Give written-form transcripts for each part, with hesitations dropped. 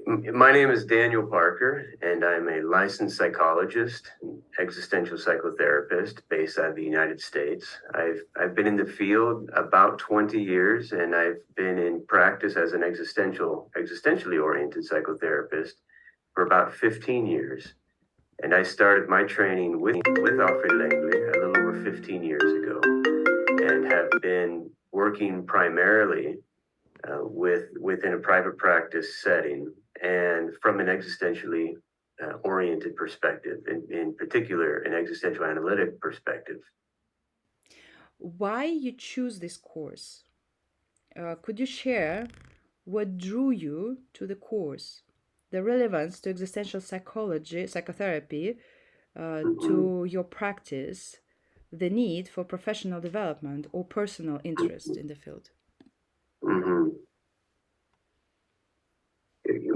My name is Daniel Parker, and I'm a licensed psychologist, existential psychotherapist based out of the United States. I've been in the field about 20 years, and I've been in practice as an existentially oriented psychotherapist for about 15 years. And I started my training with Alfred Längle a little over 15 years ago, and have been working primarily within a private practice setting and from an existentially oriented perspective, in particular, an existential analytic perspective. Why you choose this course? Could you share what drew you to the course, the relevance to existential psychology, psychotherapy, Mhm. to your practice, the need for professional development or personal interest in the field? Mhm.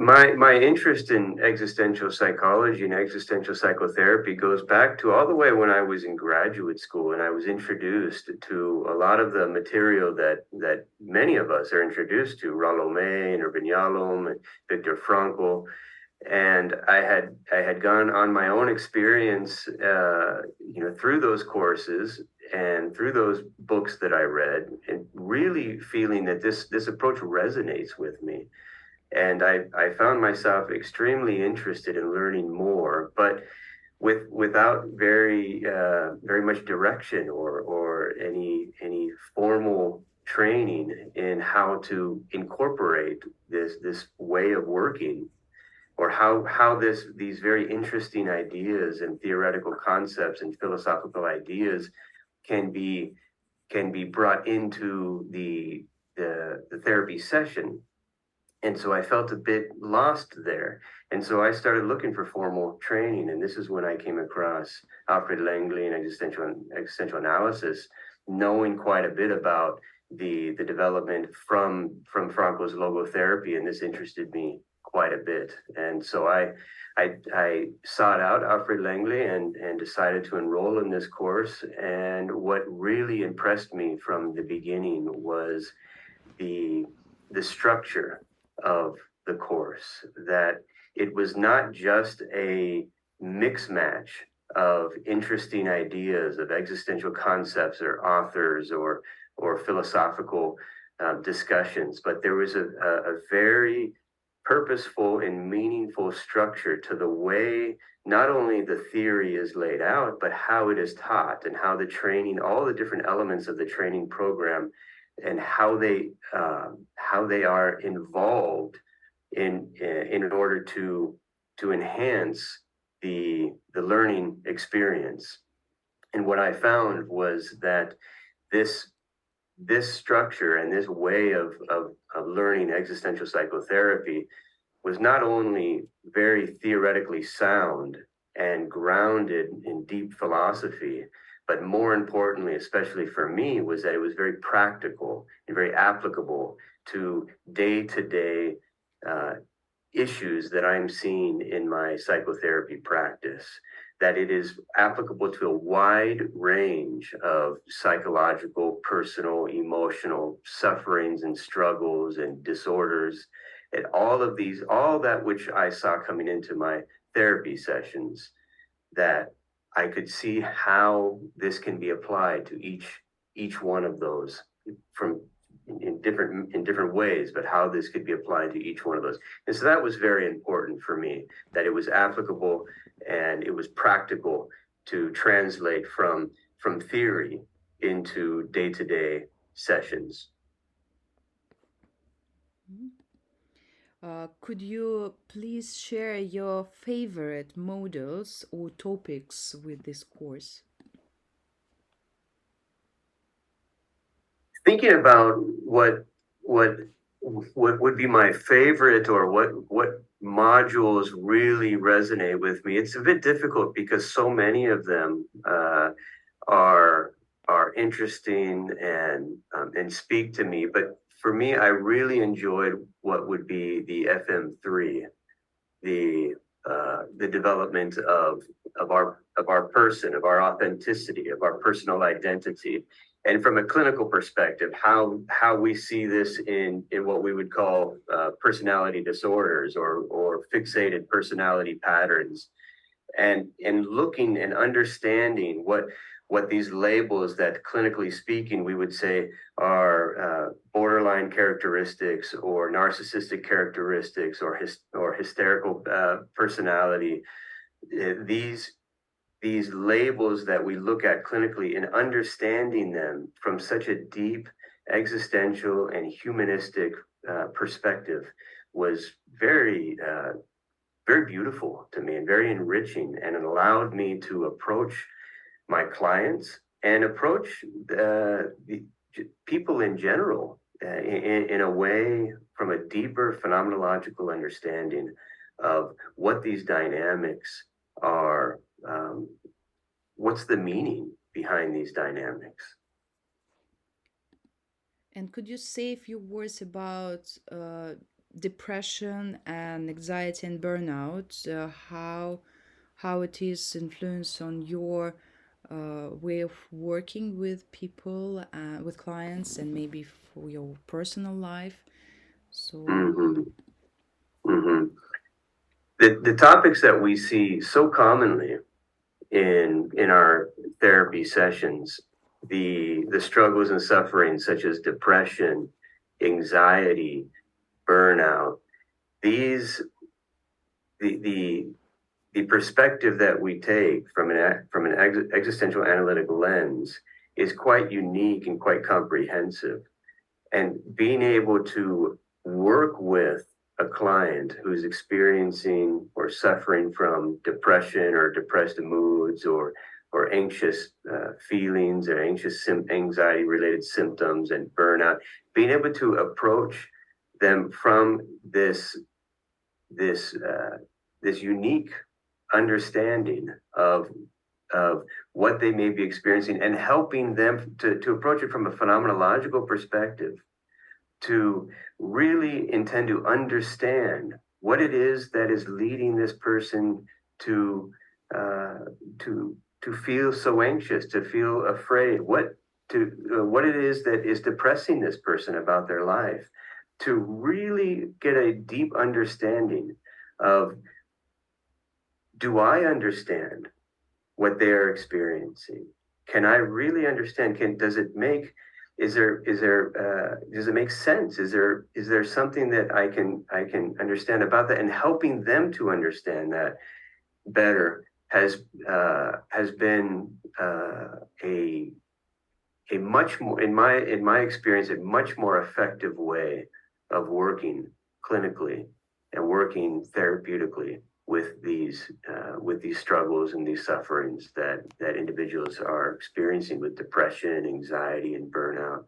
My interest in existential psychology and existential psychotherapy goes back to all the way when I was in graduate school, and I was introduced to a lot of the material that many of us are introduced to: Rollo May and Irvin Yalom and Viktor Frankl. And I had gone on my own experience, through those courses and through those books that I read, and really feeling that this approach resonates with me. And I found myself extremely interested in learning more, but without very much direction or any formal training in how to incorporate this way of working, or how these very interesting ideas and theoretical concepts and philosophical ideas can be can be brought into the therapy session. And so I felt a bit lost there. And so I started looking for formal training. And this is when I came across Alfred Längle and existential analysis, knowing quite a bit about the development from Frankl's logotherapy. And this interested me quite a bit. And so I sought out Alfred Längle and decided to enroll in this course. And what really impressed me from the beginning was the the structure of the course, that it was not just a mix match of interesting ideas, of existential concepts or authors or philosophical discussions, but there was a very purposeful and meaningful structure to the way not only the theory is laid out, but how it is taught, and how the training, all the different elements of the training program, and how they are involved in order to enhance the learning experience. And what I found was that this this structure and this way of learning existential psychotherapy was not only very theoretically sound and grounded in deep philosophy, but more importantly, especially for me, was that it was very practical and very applicable to day-to-day uh, issues that I'm seeing in my psychotherapy practice, that it is applicable to a wide range of psychological, personal, emotional sufferings and struggles and disorders, and all that which I saw coming into my therapy sessions, that I could see how this can be applied to each one of those, from in different ways, but how this could be applied to each one of those. And so that was very important for me, that it was applicable and it was practical to translate from theory into day-to-day sessions. Mhm. Could you please share your favorite models or topics with this course? Thinking about what what would be my favorite, or what modules really resonate with me, it's a bit difficult because so many of them are are interesting and speak to me. But for me, I really enjoyed what would be the FM3, the development of our person, of our authenticity, of our personal identity, and from a clinical perspective, how we see this in what we would call personality disorders or fixated personality patterns, and looking and understanding what these labels that clinically speaking we would say are borderline characteristics or narcissistic characteristics or hysterical personality. These labels that we look at clinically and understanding them from such a deep existential and humanistic perspective was very beautiful to me and very enriching, and it allowed me to approach my clients and approach the people in general in a way from a deeper phenomenological understanding of what these dynamics are. What's the meaning behind these dynamics? And could you say a few words about depression and anxiety and burnout? How it is influence on your way of working with people, with clients, and maybe for your personal life? So, Mm-hmm. Mm-hmm. The topics that we see so commonly in our therapy sessions, the struggles and sufferings such as depression, anxiety, burnout, these the the perspective that we take from an existential analytic lens is quite unique and quite comprehensive. And being able to work with a client who's experiencing or suffering from depression or depressed moods or anxious feelings or anxiety related symptoms and burnout, being able to approach them from this this unique understanding of what they may be experiencing and helping them to approach it from a phenomenological perspective, to really intend to understand what it is that is leading this person to uh, to feel so anxious, to feel afraid, what it is that is depressing this person about their life, to really get a deep understanding of, do I understand what they are experiencing? Can I really understand? Does it make, does it make sense? Is there something that I can understand about that? And helping them to understand that better has been a much more, in my experience, a much more effective way of working clinically and working therapeutically with these struggles and these sufferings that individuals are experiencing with depression, anxiety, and burnout.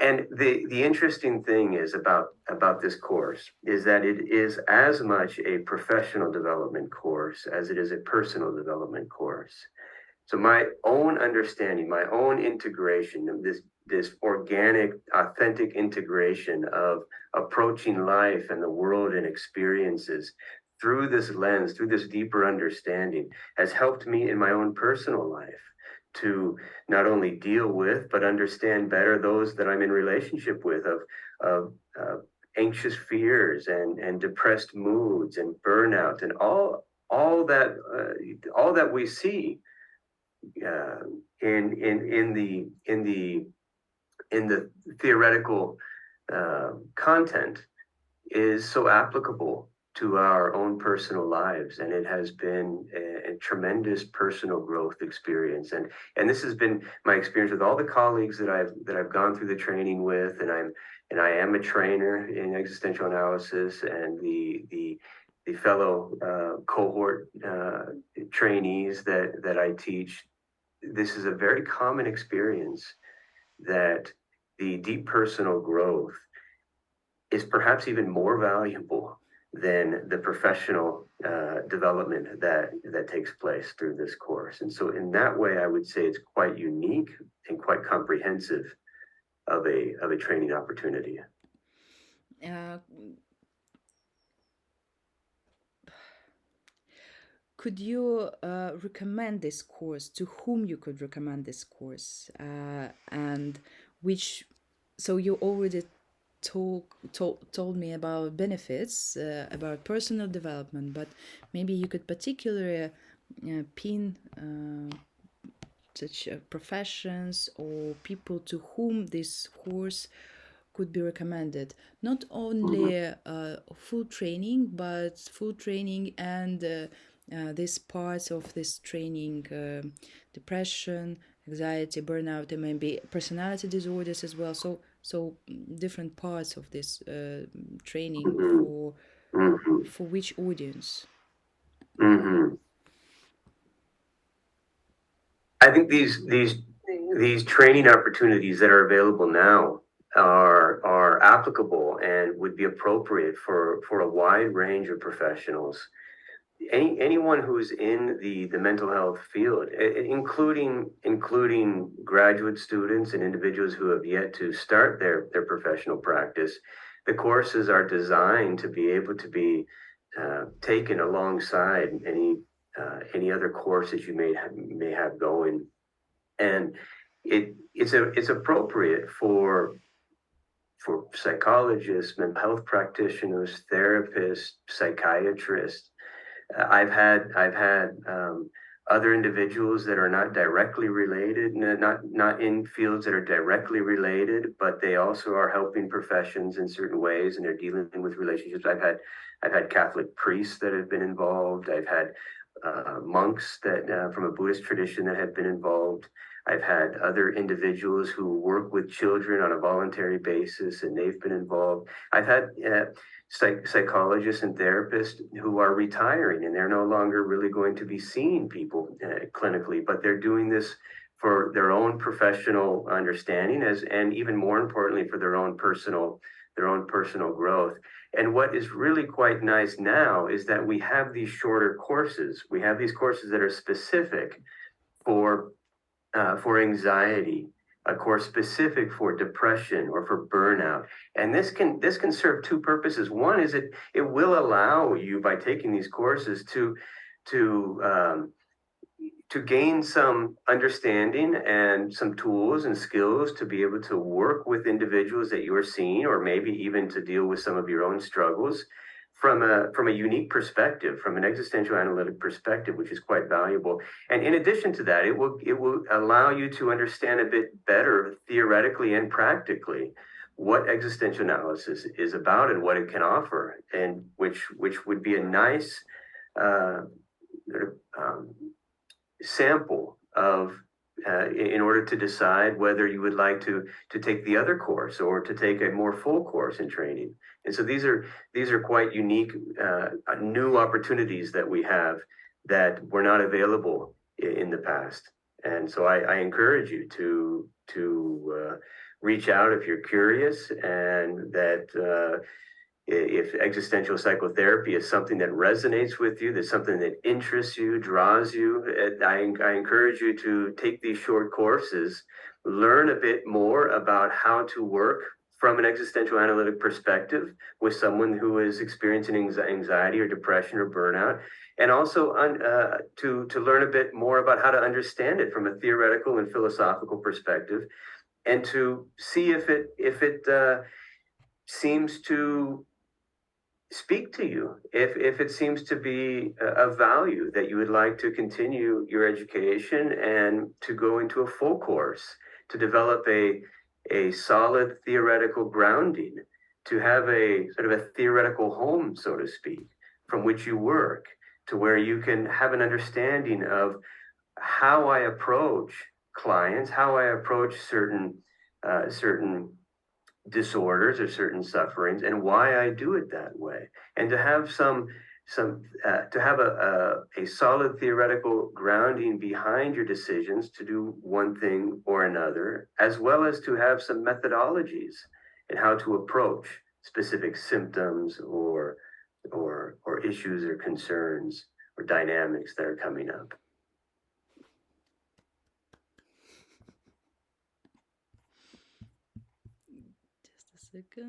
And the interesting thing is about this course is that it is as much a professional development course as it is a personal development course. So my own understanding, my own integration of this organic, authentic integration of approaching life and the world and experiences through this lens, through this deeper understanding, has helped me in my own personal life to not only deal with but understand better those that I'm in relationship with, of anxious fears and depressed moods and burnout and all that we see uh, in the theoretical content is so applicable to our own personal lives, and it has been a tremendous personal growth experience. And this has been my experience with all the colleagues that I've gone through the training with, and I am a trainer in existential analysis, and the fellow cohort trainees that I teach. This is a very common experience, that the deep personal growth is perhaps even more valuable than the professional development that takes place through this course. And so in that way, I would say it's quite unique and quite comprehensive of a training opportunity. uh, could you recommend this course? To whom you could recommend this course? And which, so you already told me about benefits, about personal development, but maybe you could particularly pin such professions or people to whom this course could be recommended. Not only full training, but full training and these parts of this training, depression, anxiety, burnout, and maybe personality disorders as well. So different parts of this training Mhm. Mhm. for which audience? Mhm. I think these training opportunities that are available now are applicable and would be appropriate for a wide range of professionals. Anyone who's in the mental health field, including graduate students and individuals who have yet to start their professional practice. The courses are designed to be able to be taken alongside any other courses you may have going, and it's appropriate for psychologists, mental health practitioners, therapists, psychiatrists. I've had other individuals that are not directly related, not in fields that are directly related, but they also are helping professions in certain ways, and they're dealing with relationships. I've had Catholic priests that have been involved. I've had monks that from a Buddhist tradition that have been involved. I've had other individuals who work with children on a voluntary basis, and they've been involved. I've had psychologists and therapists who are retiring, and they're no longer really going to be seeing people clinically, but they're doing this for their own professional understanding, and even more importantly, for their own personal growth. And what is really quite nice now is that we have these shorter courses. We have these courses that are specific for anxiety, a course specific for depression or for burnout. And this can serve two purposes. One is it will allow you, by taking these courses, to um, to gain some understanding and some tools and skills to be able to work with individuals that you are seeing, or maybe even to deal with some of your own struggles from a unique perspective, from an existential analytic perspective, which is quite valuable. And in addition to that, it will allow you to understand a bit better theoretically and practically what existential analysis is about and what it can offer, and which would be a nice uh, sample of in order to decide whether you would like to take the other course or to take a more full course in training. And so these are quite unique new opportunities that we have that were not available in the past. And so I encourage you to reach out if you're curious, and that if existential psychotherapy is something that resonates with you, that's something that interests you, draws you, I encourage you to take these short courses, learn a bit more about how to work from an existential analytic perspective with someone who is experiencing anxiety or depression or burnout, and also to learn a bit more about how to understand it from a theoretical and philosophical perspective, and to see if it seems to speak to you, if it seems to be of value, that you would like to continue your education and to go into a full course, to develop a solid theoretical grounding, to have a sort of a theoretical home, so to speak, from which you work, to where you can have an understanding of how I approach clients, how I approach certain disorders or certain sufferings, and why I do it that way, and to have to have a solid theoretical grounding behind your decisions to do one thing or another, as well as to have some methodologies in how to approach specific symptoms or issues or concerns or dynamics that are coming up. Just a second.